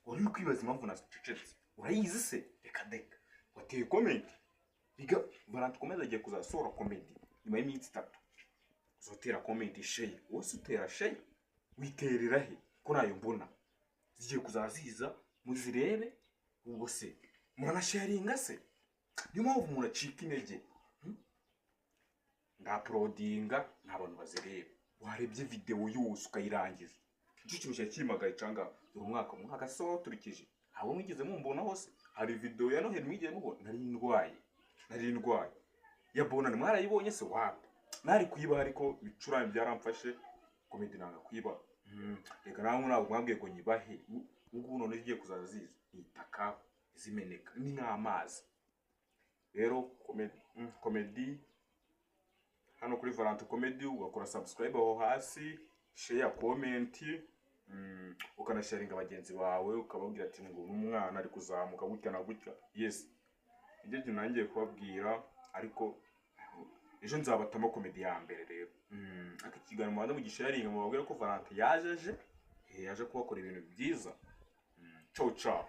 uri kwibaza impamvu nacecetse urayizi se reka deka wateye comment biga Valentin komeza agiye kuzasohora comedy nyuma y'iminsi 3 uzotera comment share wose utera share witerera he ko nayo mbona zigiye kuzaziza muzirebe ubwo se murana sharinga se niyo mpamvu umuntu acika intege ndaprodinga n'abantu bazirebe warebye video yose ukayirangiza icyo kintu cyakimagaye canga dore umwaka so turikije abo mwigeze mumbona hose hari video ya Noheli mwigeze mubona nari ndwaye ya bona mwarayibonye se wapi nari kuyiba ariko bicurane byaramfashe comedy nanga kuyiba reka nawe ntabwo mwabwiye ngo nyibahe ubwo none zigiye kuzaziza itaka zimeneka ni nk'amazi rero comedy hano kuri Valentin Comedy ugakora subscribe aho hasi share comment ukanasharinga abagenzi bawe ukababwira ati ngo umwana ari kuzamuka gutya na gutya yes ibyo byo nangiye kubabwira ariko ejo nzabatamo comedy ya mbere rero akikigana mu mu gisharinga mu babwira ko Valentin yaje kubakora ibintu byiza ciao